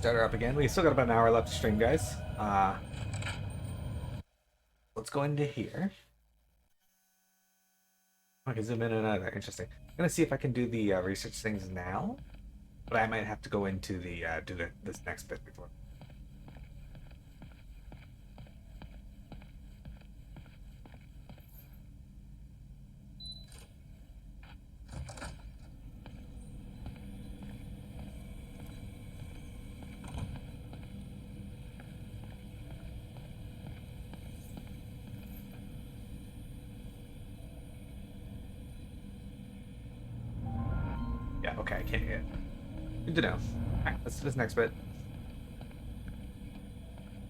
Start her up again. We still got about an hour left to stream, guys. Let's go into here. I can zoom in and out of there. Interesting. I'm gonna see if I can do the research things now, but I might have to go into the this next bit before. Yeah, okay, I can't get. Good to know. Alright, let's do this next bit.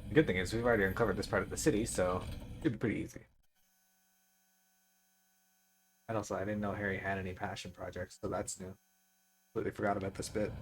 The good thing is we've already uncovered this part of the city, so it should be pretty easy. And also, I didn't know Harry had any passion projects, so that's new. Completely forgot about this bit.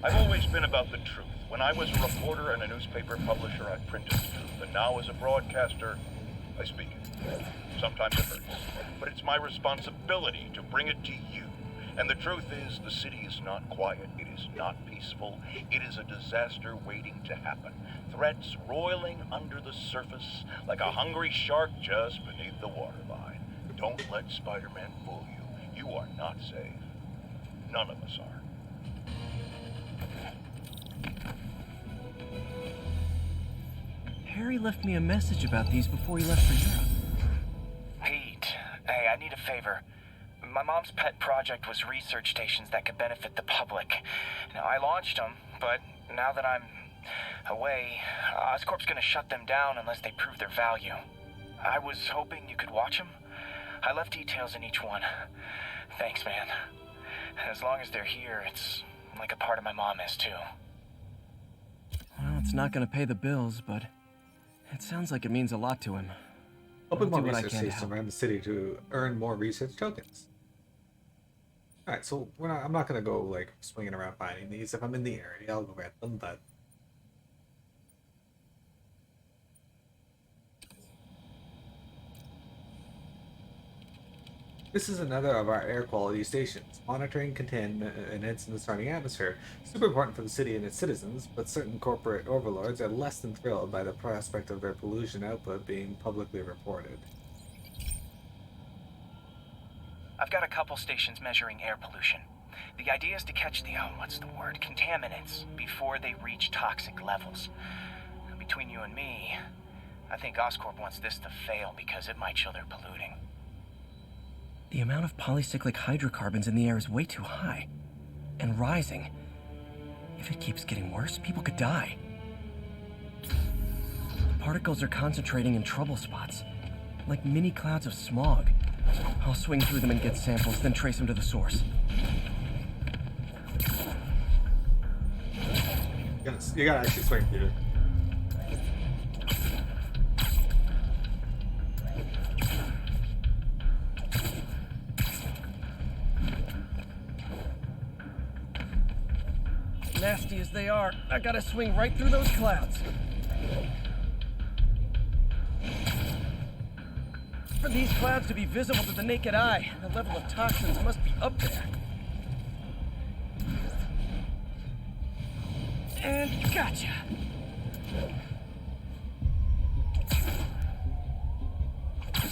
I've always been about the truth. When I was a reporter and a newspaper publisher, I printed the truth. And now as a broadcaster, I speak it. Sometimes it hurts, but it's my responsibility to bring it to you. And the truth is, the city is not quiet. It is not peaceful. It is a disaster waiting to happen. Threats roiling under the surface like a hungry shark just beneath the waterline. Don't let Spider-Man fool you. You are not safe. None of us are. Harry left me a message about these before he left for Europe. Pete, hey, I need a favor. My mom's pet project was research stations that could benefit the public. Now, I launched them, but now that I'm away, Oscorp's gonna shut them down unless they prove their value. I was hoping you could watch them. I left details in each one. Thanks, man. As long as they're here, it's like a part of my mom is, too. Well, it's not gonna pay the bills, but it sounds like it means a lot to him. Open more do what I research can to stations help. around the city to earn more research tokens. Alright, so I'm not going to go like swinging around finding these. If I'm in the area, I'll go get them, but this is another of our air quality stations. Monitoring contaminants in the surrounding atmosphere. Super important for the city and its citizens, but certain corporate overlords are less than thrilled by the prospect of their pollution output being publicly reported. I've got a couple stations measuring air pollution. The idea is to catch the, contaminants before they reach toxic levels. Between you and me, I think Oscorp wants this to fail because it might show they're polluting. The amount of polycyclic hydrocarbons in the air is way too high. And rising. If it keeps getting worse, people could die. The particles are concentrating in trouble spots, like mini clouds of smog. I'll swing through them and get samples, then trace them to the source. You gotta actually swing through it. Nasty as they are, I gotta swing right through those clouds. For these clouds to be visible to the naked eye, the level of toxins must be up there. And gotcha.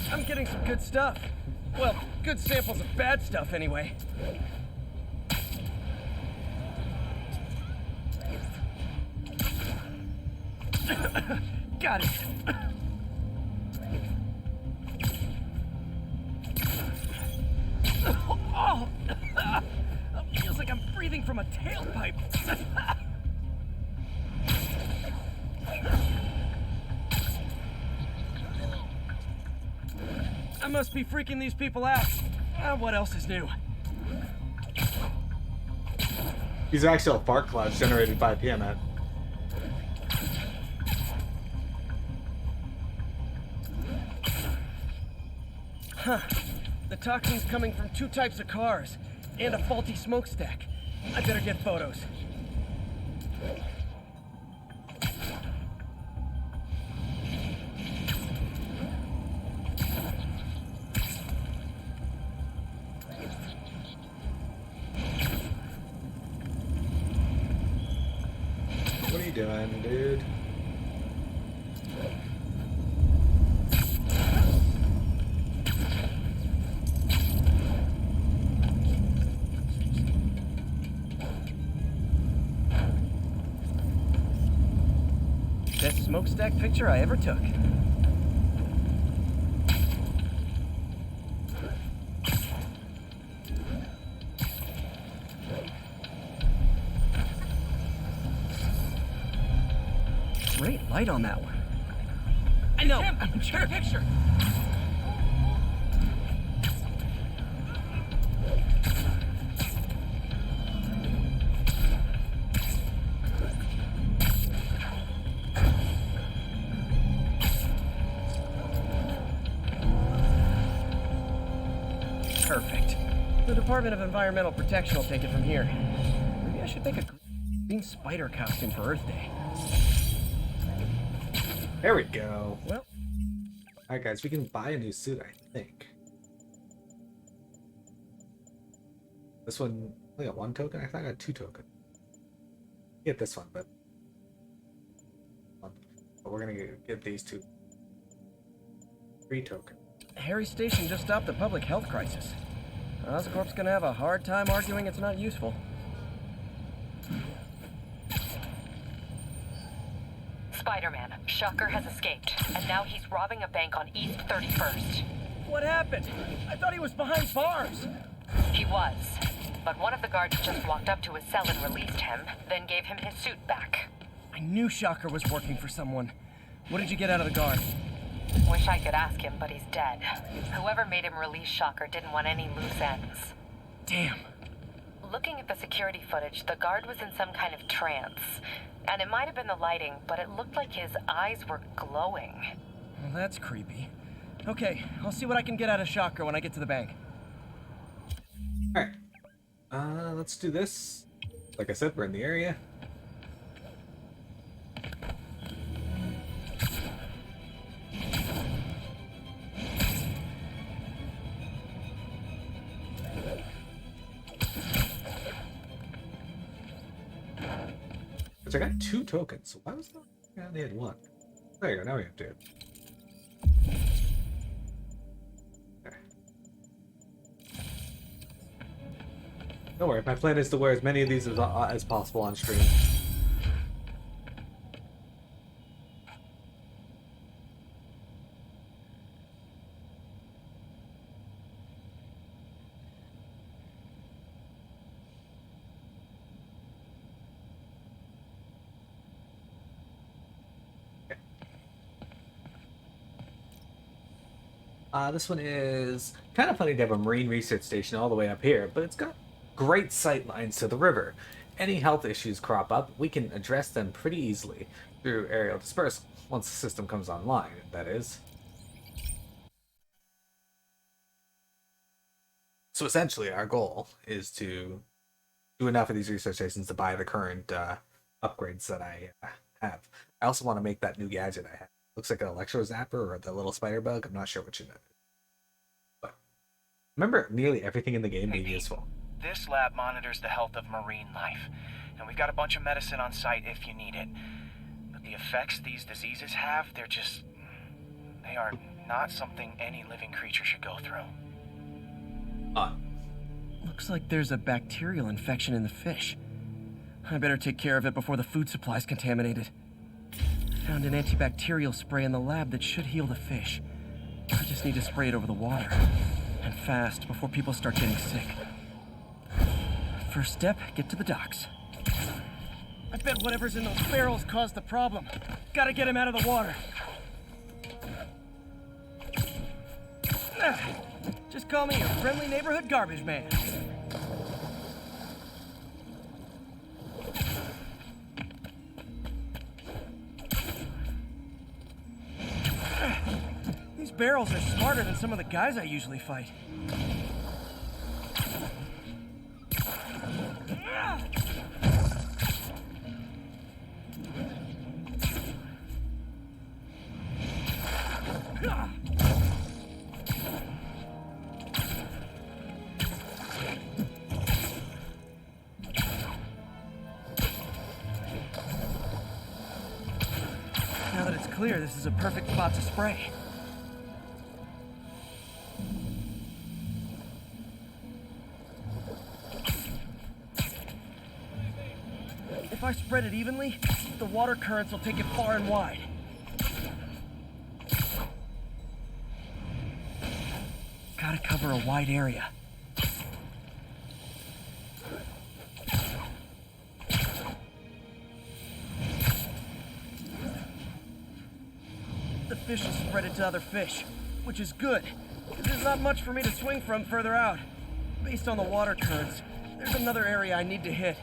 I'm getting some good stuff. Well, good samples of bad stuff anyway. Got it. Oh, feels like I'm breathing from a tailpipe. I must be freaking these people out. What else is new? These are actual fart clouds generated by PMN. Huh. The toxin's coming from two types of cars, and a faulty smokestack. I better get photos. What are you doing, dude? Best smokestack picture I ever took. Great light on that one. I know. Sure, picture. Perfect. The Department of Environmental Protection will take it from here. Maybe I should make a green spider costume for Earth Day. There we go. Well, Alright guys, we can buy a new suit, I think. This one only got 1 token? I thought I got 2 tokens. Get this one, but we're gonna get these 2. 3 tokens. Harry Station just stopped the public health crisis. Oscorp's gonna have a hard time arguing it's not useful. Spider-Man, Shocker has escaped, and now he's robbing a bank on East 31st. What happened? I thought he was behind bars. He was, but one of the guards just walked up to his cell and released him, then gave him his suit back. I knew Shocker was working for someone. What did you get out of the guard? Wish I could ask him, but he's dead. Whoever made him release Shocker didn't want any loose ends. Damn. Looking at the security footage, the guard was in some kind of trance. And it might have been the lighting, but it looked like his eyes were glowing. Well, that's creepy. Okay, I'll see what I can get out of Shocker when I get to the bank. Alright. Let's do this. Like I said, we're in the area. I got 2 tokens. So why was that? I only had 1. There you go. Now we have 2. Okay. Don't worry. My plan is to wear as many of these as possible on stream. This one is kind of funny to have a marine research station all the way up here, but it's got great sight lines to the river. Any health issues crop up, we can address them pretty easily through aerial dispersal, once the system comes online, that is. So essentially, our goal is to do enough of these research stations to buy the current upgrades that I have. I also want to make that new gadget I have. Looks like an electro zapper or the little spider bug. I'm not sure which it is. But remember nearly everything in the game being useful. This lab monitors the health of marine life, and we've got a bunch of medicine on site if you need it. But the effects these diseases have, they are not something any living creature should go through. Looks like there's a bacterial infection in the fish. I better take care of it before the food supply's contaminated. Found an antibacterial spray in the lab that should heal the fish. I just need to spray it over the water. And fast, before people start getting sick. First step, get to the docks. I bet whatever's in those barrels caused the problem. Gotta get him out of the water. Just call me your friendly neighborhood garbage man. These barrels are smarter than some of the guys I usually fight. clear, this is a perfect spot to spray. If I spread it evenly, the water currents will take it far and wide. Gotta cover a wide area. The fish will spread it to other fish, which is good. There's not much for me to swing from further out. Based on the water currents, there's another area I need to hit.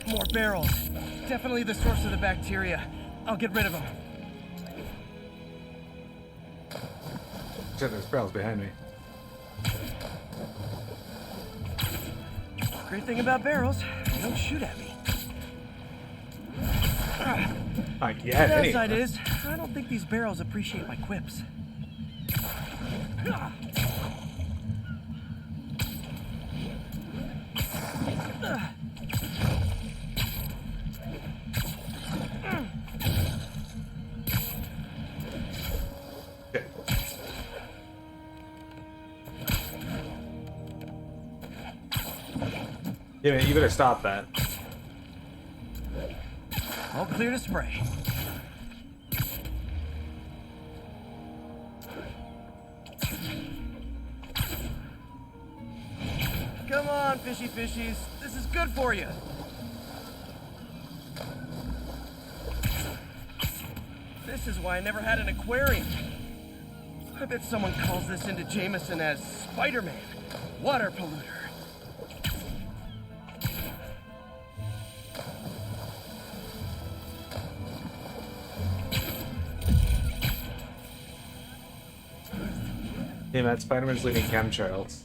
More barrels. Definitely the source of the bacteria. I'll get rid of them. Shit, there's barrels behind me. Great thing about barrels, they don't shoot at me. Not yet, The anyway. downside is, I don't think these barrels appreciate my quips. Okay. Yeah, man, you better stop that. All clear to spray. Come on, fishy fishies. This is good for you. This is why I never had an aquarium. I bet someone calls this into Jameson as Spider-Man, water polluter. Yeah, man, Spider-Man's leaving chemtrails.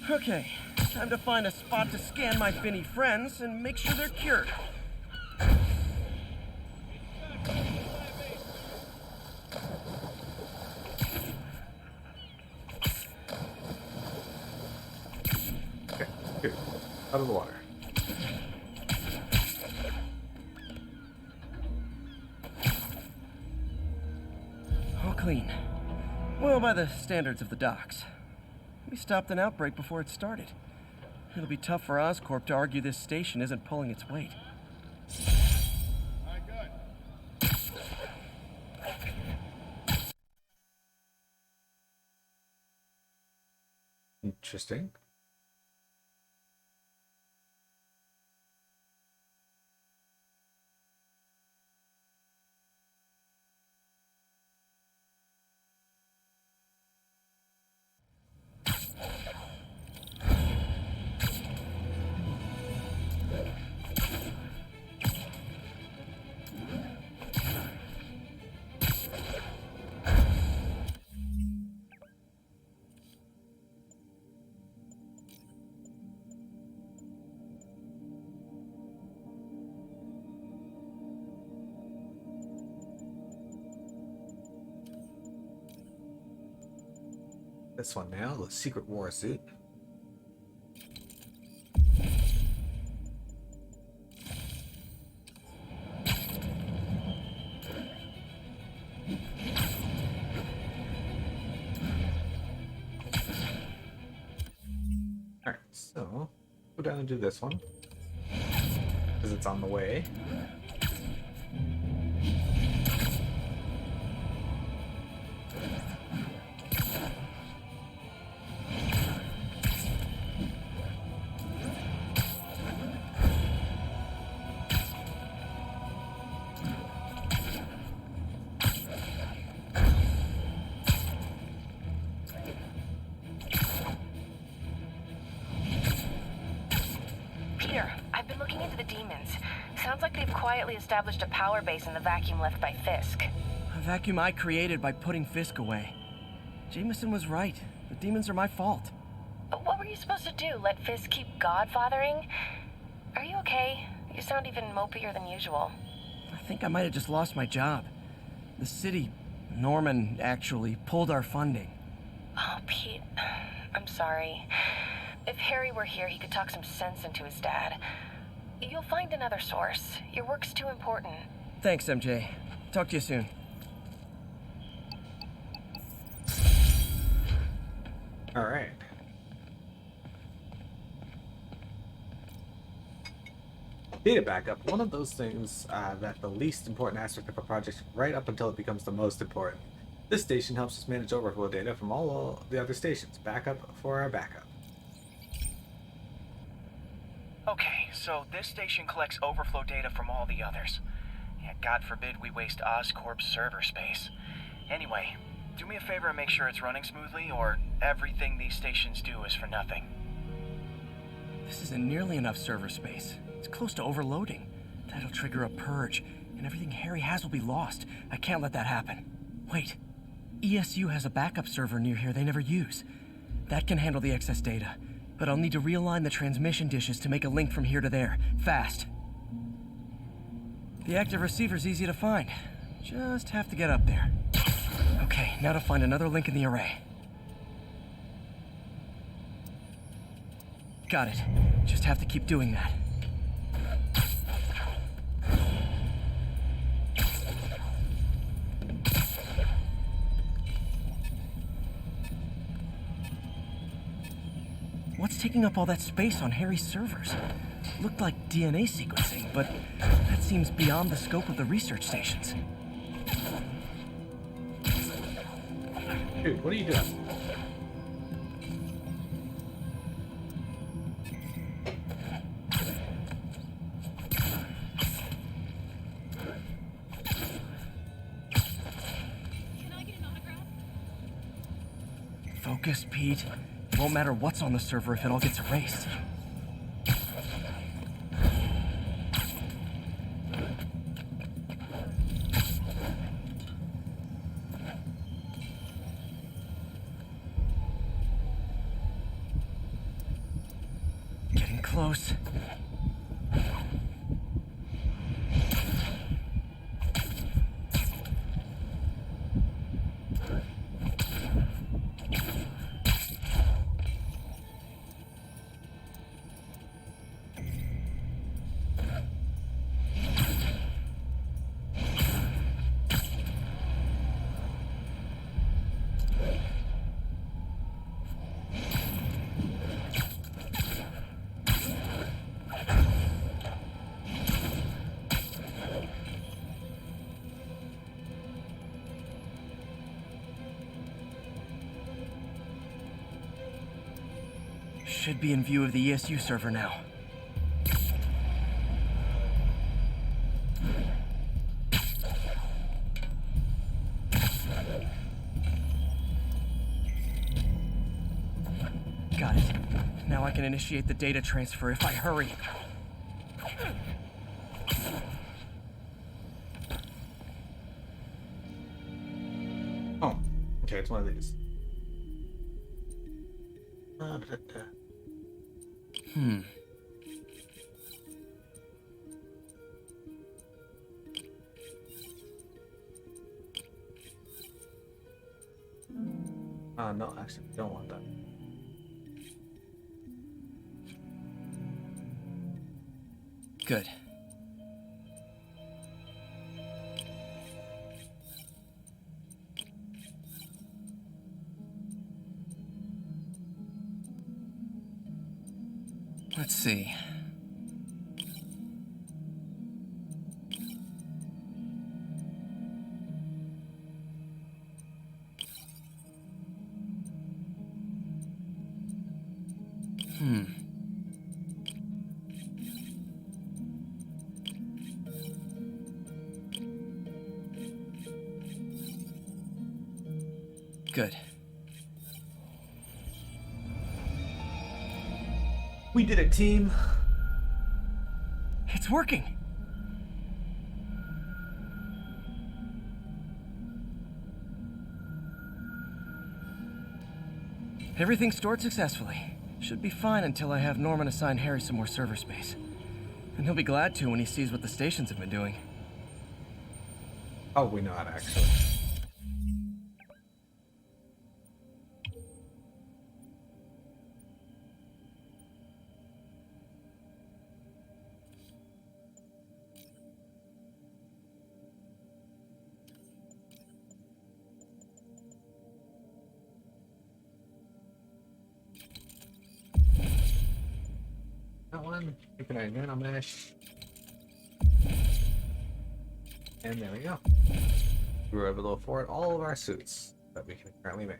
Okay, time to find a spot to scan my finny friends and make sure they're cured. Okay, good. Out of the water. All clean. Well, by the standards of the docks. We stopped an outbreak before it started. It'll be tough for Oscorp to argue this station isn't pulling its weight. Interesting. This one now, the Secret War suit. Alright, so go down and do this one. Because it's on the way. Peter, I've been looking into the demons. Sounds like they've quietly established a power base in the vacuum left by Fisk. A vacuum I created by putting Fisk away. Jameson was right. The demons are my fault. But what were you supposed to do? Let Fisk keep godfathering? Are you okay? You sound even mopier than usual. I think I might have just lost my job. The city, Norman, actually pulled our funding. Oh, Pete, I'm sorry. If Harry were here, he could talk some sense into his dad. You'll find another source. Your work's too important. Thanks, MJ. Talk to you soon. All right. Data backup, one of those things that the least important aspect of a project right up until it becomes the most important. This station helps us manage overflow data from all the other stations. Backup for our backup. Okay, so this station collects overflow data from all the others. Yeah, God forbid we waste Oscorp's server space. Anyway, do me a favor and make sure it's running smoothly, or everything these stations do is for nothing. This isn't nearly enough server space. It's close to overloading. That'll trigger a purge, and everything Harry has will be lost. I can't let that happen. Wait. ESU has a backup server near here they never use. That can handle the excess data, but I'll need to realign the transmission dishes to make a link from here to there, fast. The active receiver's easy to find. Just have to get up there. Okay, now to find another link in the array. Got it. Just have to keep doing that. What's taking up all that space on Harry's servers? Looked like DNA sequencing, but that seems beyond the scope of the research stations. Dude, what are you doing? Focus, Pete. It won't matter what's on the server if it all gets erased. Getting close. Should be in view of the ESU server now. Got it. Now I can initiate the data transfer if I hurry. Oh, okay, it's one of these. No, actually, I don't want that. Good. Let's see. Good. We did it, team. It's working. Everything's stored successfully. Should be fine until I have Norman assign Harry some more server space. And he'll be glad to when he sees what the stations have been doing. Probably not, actually. That one. Keep an eye on nano mesh. And there we go. We were able to afford all of our suits that we can currently make.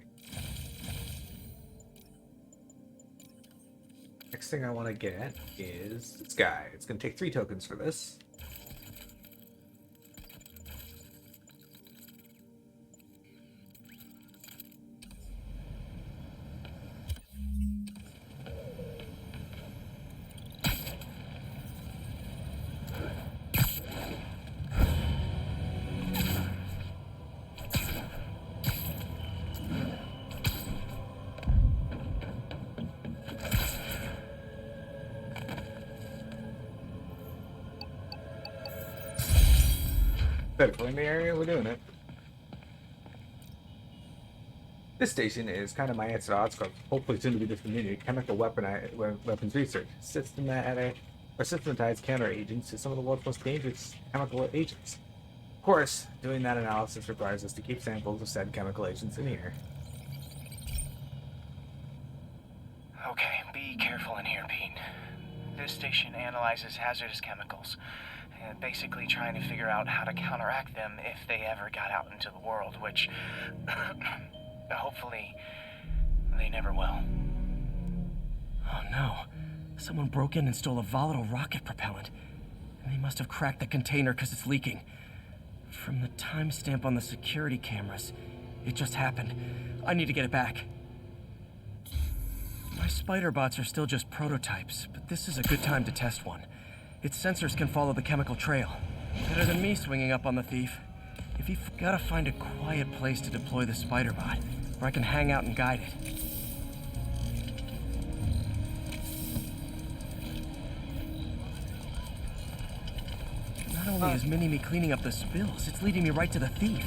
Next thing I want to get is this guy. It's going to take 3 tokens for this. In the area, we're doing it. This station is kind of my answer to Oscorp's hopefully soon to be discontinued chemical weapons research, systematized counter agents to some of the world's most dangerous chemical agents. Of course, doing that analysis requires us to keep samples of said chemical agents in here. Okay, be careful in here, Pete. This station analyzes hazardous chemicals, basically trying to figure out how to counteract them if they ever got out into the world, which hopefully they never will. Oh no. Someone broke in and stole a volatile rocket propellant. And they must have cracked the container because it's leaking. From the timestamp on the security cameras, it just happened. I need to get it back. My spider bots are still just prototypes, but this is a good time to test one. Its sensors can follow the chemical trail. Better than me swinging up on the thief. If you've got to find a quiet place to deploy the spider bot, where I can hang out and guide it. Not only is Mini-Me cleaning up the spills, it's leading me right to the thief.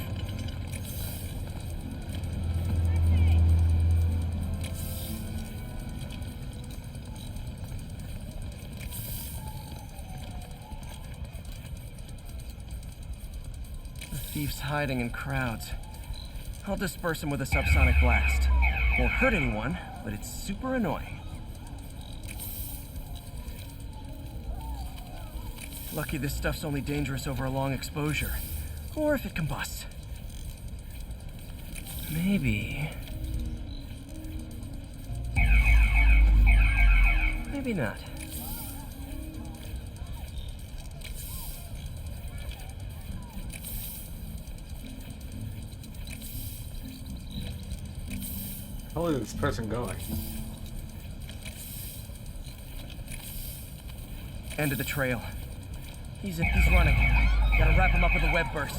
Thief's hiding in crowds. I'll disperse him with a subsonic blast. Won't hurt anyone, but it's super annoying. Lucky this stuff's only dangerous over a long exposure. Or if it combusts. Maybe... maybe not. How is this person going? End of the trail. He's running. Gotta wrap him up with a web burst.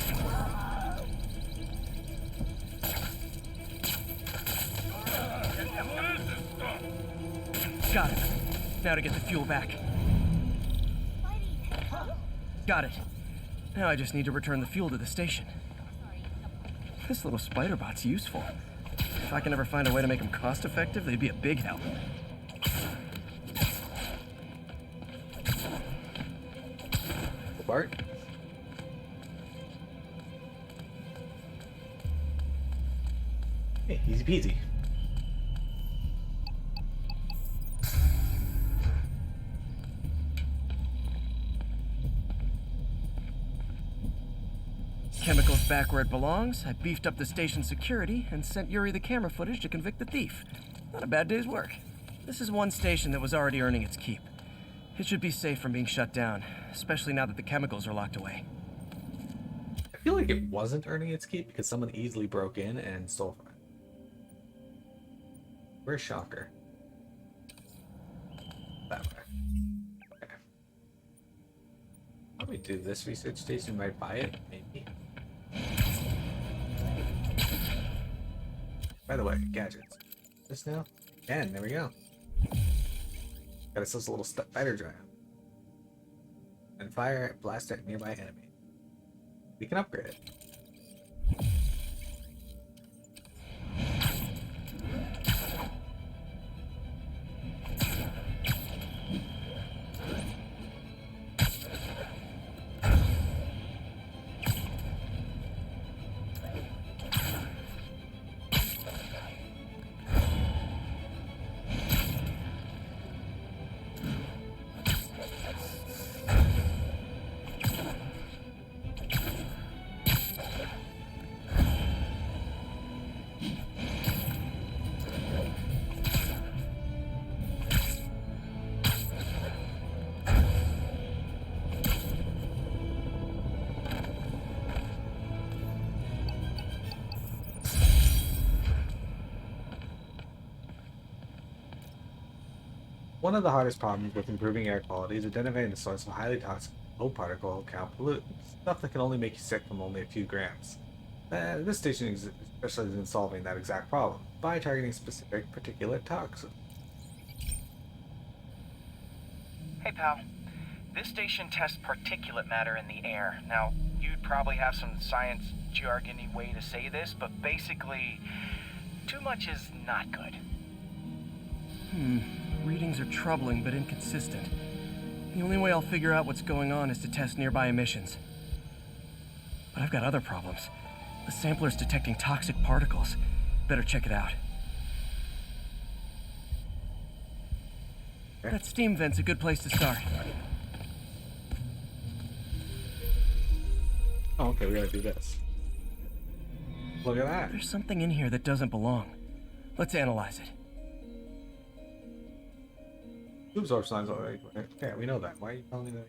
Got it. Now to get the fuel back. Got it. Now I just need to return the fuel to the station. This little spider bot's useful. If I can ever find a way to make them cost-effective, they'd be a big help. Bart? Hey, easy peasy. Chemicals back where it belongs. I beefed up the station security and sent Yuri the camera footage to convict the thief. Not a bad day's work. This is one station that was already earning its keep. It should be safe from being shut down, especially now that the chemicals are locked away. I feel like it wasn't earning its keep because someone easily broke in and stole from it. Where's Shocker? That way. Okay. Why don't we do this research station? We might buy it, maybe. By the way, gadgets. This now? And there we go. Got ourselves a little spider giant. And fire blast at nearby enemy. We can upgrade it. One of the hardest problems with improving air quality is identifying the source of highly toxic, low particle count pollutants, stuff that can only make you sick from only a few grams. This station specializes in solving that exact problem by targeting specific particulate toxins. Hey, pal. This station tests particulate matter in the air. Now, you'd probably have some science jargony way to say this, but basically, too much is not good. Readings are troubling but inconsistent. The only way I'll figure out what's going on is to test nearby emissions. But I've got other problems. The sampler's detecting toxic particles. Better check it out. That steam vent's a good place to start. Oh, okay, we gotta do this. Look at that. There's something in here that doesn't belong. Let's analyze it. Tube absorption lines already. Okay, we know that. Why are you telling me that?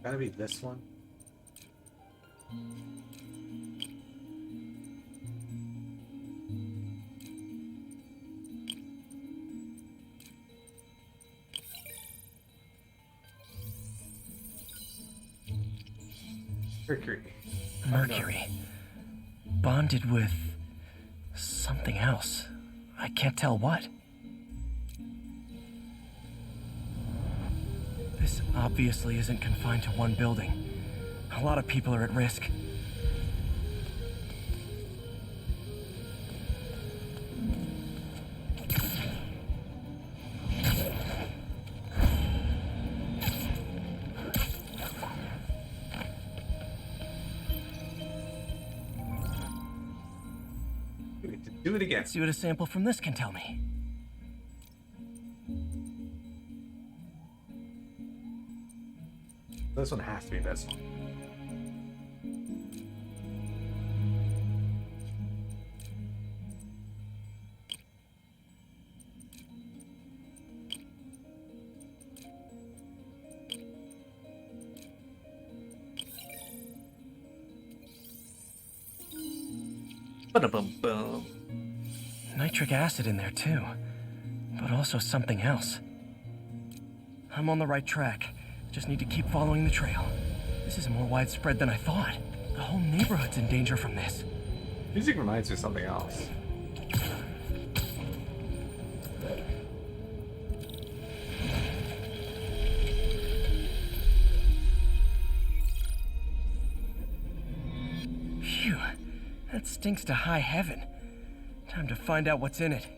Gotta be this one. Mercury. Mercury. Bonded with something else. I can't tell what. This obviously isn't confined to one building. A lot of people are at risk. Do it again. See what a sample from this can tell me. This one has to be this one. Ba-da-bum-bum. Nitric acid in there too, but also something else. I'm on the right track. Just need to keep following the trail. This is more widespread than I thought. The whole neighborhood's in danger from this. Music reminds me of something else. Phew, that stinks to high heaven. Time to find out what's in it.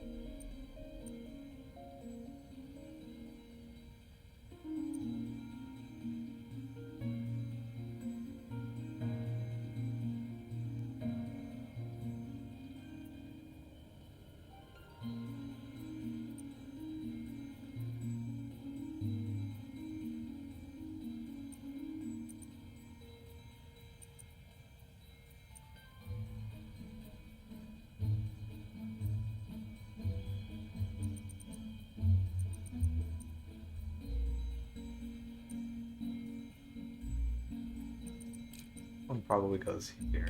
One probably goes here.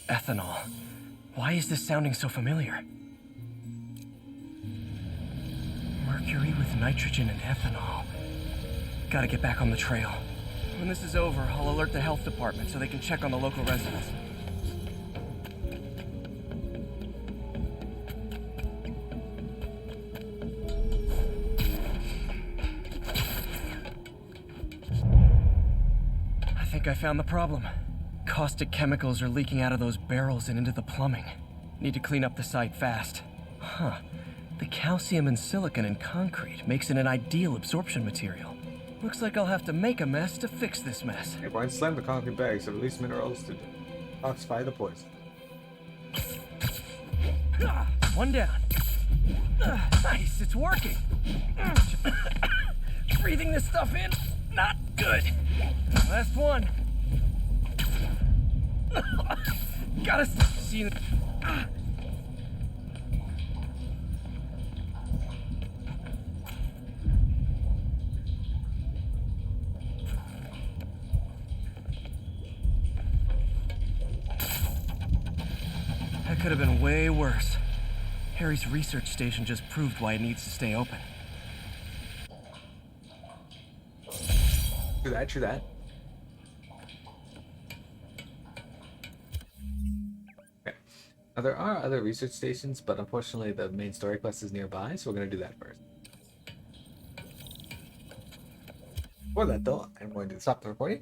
Ethanol. Why is this sounding so familiar? Mercury with nitrogen and ethanol. Gotta get back on the trail. When this is over, I'll alert the health department so they can check on the local residents. I think I found the problem. Caustic chemicals are leaking out of those barrels and into the plumbing. Need to clean up the site fast. Huh. The calcium and silicon in concrete makes it an ideal absorption material. Looks like I'll have to make a mess to fix this mess. Okay, Brian, slam the concrete bags to release minerals to detoxify the poison. One down. Nice, it's working. Breathing this stuff in, not good. Last one. Gotta see. That could have been way worse. Harry's research station just proved why it needs to stay open. True that, true that. Okay. Now, there are other research stations, but unfortunately the main story quest is nearby, so we're going to do that first. For that, though, I'm going to stop the recording